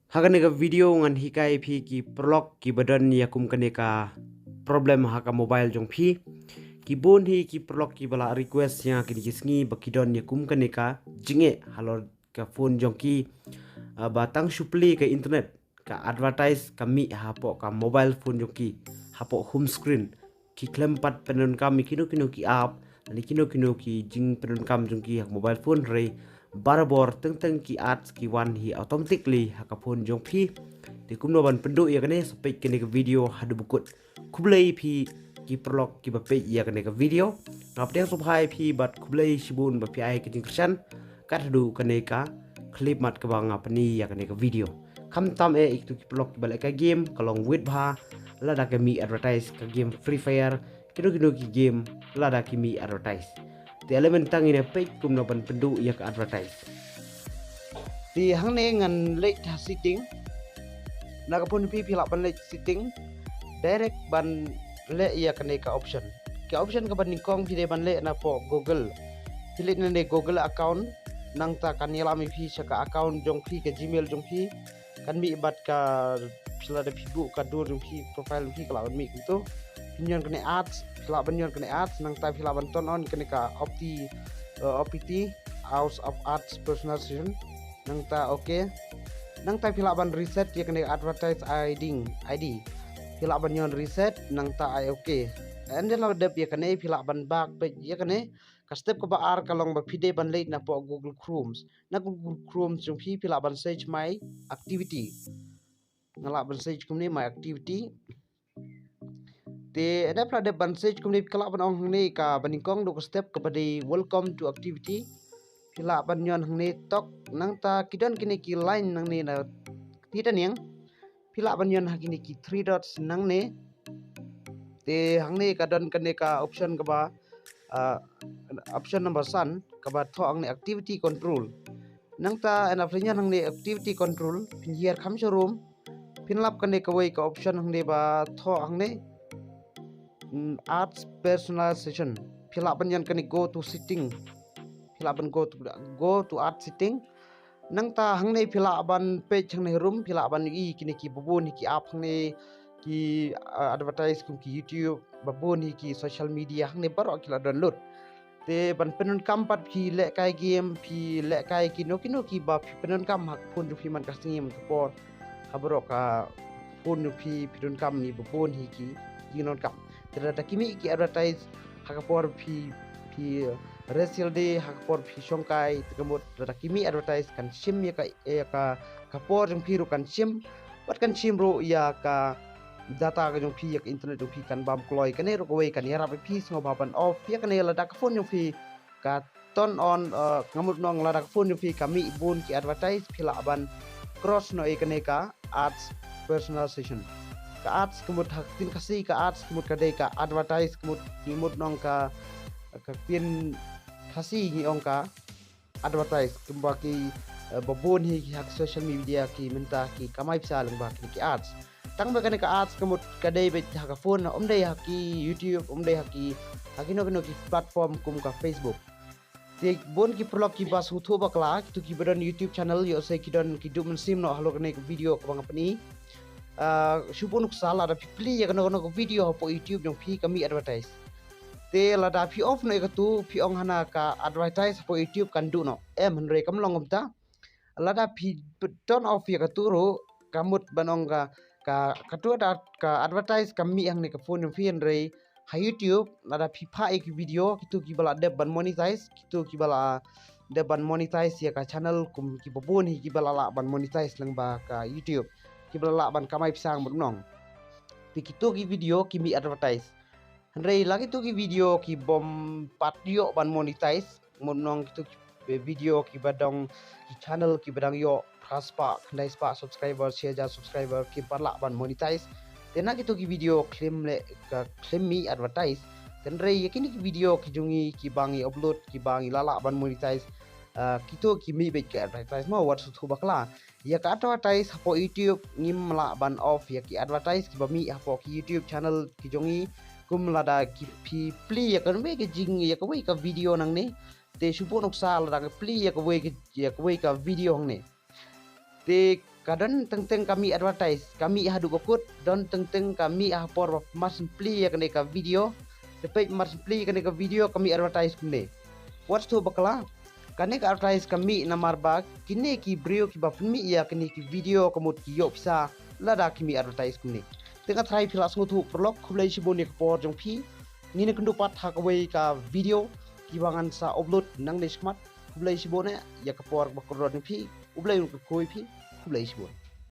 Haga video ngan hikai phi ki prolog ki badan ya kum kaneka problem haka mobile jong phi ki bon hi ki prolog ki bala request ya ki gisngi bakidon ya kum kaneka jinge halor ka phone jong ki batang supli ke internet ka advertise kami hapo ka mobile phone jong ki hapo home screen ki klempat penon kami kino ki app ani kino ki jing penon kam jong ki mobile phone re barabor teng ki ads ki wan hi automatically haka phone jong phi di kumno ban pynduh ya kene sampai kene ke video hadu bukut kublai phi ki prolog ki bape ya kene ke video ngap dia subhai phi bat kublai shibun ba pi ai ke jing kersan kat hadu kene ka clip mat ke bang apni ya kene ke video kam tam iktu ki prolog ki balik ka game kalong wit bha lada ke mi advertise ka game free fire kino ki game lada ki mi advertise di elemen tang ini page kumno ban pynduh ya ke advertise di hang ne ngan lek setting na ka pun pi lak ban lek setting direct ban le ya kene ka option ka ban ningkong pi de ban le na po google pilih ne google account nang ta kan yalami pi ka account jong pi ke gmail jong pi kan mi bat ka pila de pibu ka dur jong pi profile pi kala mi gitu pinyon kene ads pila banyon kene ads nang ta pila ban turn on kene ka opt out of ads personalization nang ta okay nang ta pila ban reset ya kene advertise id pila ban yon reset nang ta ai okay and then la ya kene pila ban back pe ya kene ka step ko ba ar kalong ba pide ban late na po google chrome jong pi pila ban search my activity ngala ban search kumni my activity te ada pada ban search kumni kala ban ong ni ka baningkong do step kepada welcome to activity pila ban yon ni tok nang ta kidan kini ki line nang ni na tidan yang pila ban yon hakini ki 3 dots nang ne te hang ni kadon kene ka option ka ba option number sun ka ba tho ang ni activity control nang ta en apnya nang ni activity control pinjer kham showroom pinlap kene ka way ka option hang ni ba tho hang ni ads personalization pila ban yan kene go to setting pila ban go to ad setting nang ta hang nei pila ban page hang nei room pila ban i kini ki bubun ki app hang nei ki advertise kum ki youtube babun ki social media hang nei baro kila download te ban penun kam pat phi le kai game phi le kai kino ki ba phi penun kam hak pun phi man kasingim to por habro ka pun phi penun kam ni babun ki non kam terada kimi ki advertise hak por phi racial day hak por phi shongkai tekemut terada kimi advertise kan sim ya ka por jong phi ro kan sim wat kan sim ro ya ka data ka jong phi ya internet jong phi kan bam kloi kan ro ko kan ya rap phi sngo baban off ya kan la dak phone jong phi ka turn on ngamut nong la dak phone jong phi kami bun ki advertise phila ban cross no e ka ads personalization ka ads kemut hak tin kasi ka ads kemut ka dei ka advertise kemut nong ka pin kasi ni ong ka advertise kembaki babon hi hak social media ki minta ki kamai pisa lang ba ki ads tang ba ka ads kemut ka dei be hak phone dei hak ki youtube dei hak ki no ki platform kum ka facebook te bon ki prolog ki bas hutho bakla tu ki badan youtube channel yo se ki don ki dum sim no halo kene video ko bang apni supun sala da pli ya kono video po youtube jong phi kami advertise te la da phi off no ikatu phi ong hana ka advertise po youtube kan du no henre kam longom ta la da phi turn off ya katu ro kamut banong ka katu da ka advertise kami ang ne ka phone phi henre ha youtube la da phi pha ek video kitu ki bala de ban monetize kitu ki bala de ban monetize ya ka channel kum ki babon hi ki bala la ban monetize lang ba ka youtube ki bala ban kamai pisang nong ti kitu ki video ki mi advertise Henry lagi tu ki video ki bom patio ban monetize monong kitu video ki badang ki channel ki badang yo praspa khandai spa subscriber share ja subscriber ki parla ban monetize tena kitu ki video claim mi advertise Henry yakini ki video ki jungi ki bangi upload ki bangi lala ban monetize kitu ki mi be ki advertise ma wat su bakla ya ka advertise hapo youtube ngim la ban off ya ki advertise ki bami hapo ki youtube channel ki jongi kum lada ki pli ya kan we ke jing ya ka we ka video nang ne te supo nok sa lada ka pli ya ka we ka video hang ne te kadang tentang kami advertise kami hadu bakut dan tentang kami por mas simply ya kene ka video tepai mas simply kene ka video kami advertise kene what's to bakala kane ka advertise kami namar bag kini ki brio ki ba mi ya kene ki video kamut ki yo bisa lada kimi advertise kene tengah try filas ngutu perlok kublai sibone por jong pi ni ne kendu pat hakawai ka video ki bangan sa upload nang ne smart kublai sibone ya ka por bakro ni pi ublai ko koi pi kublai sibone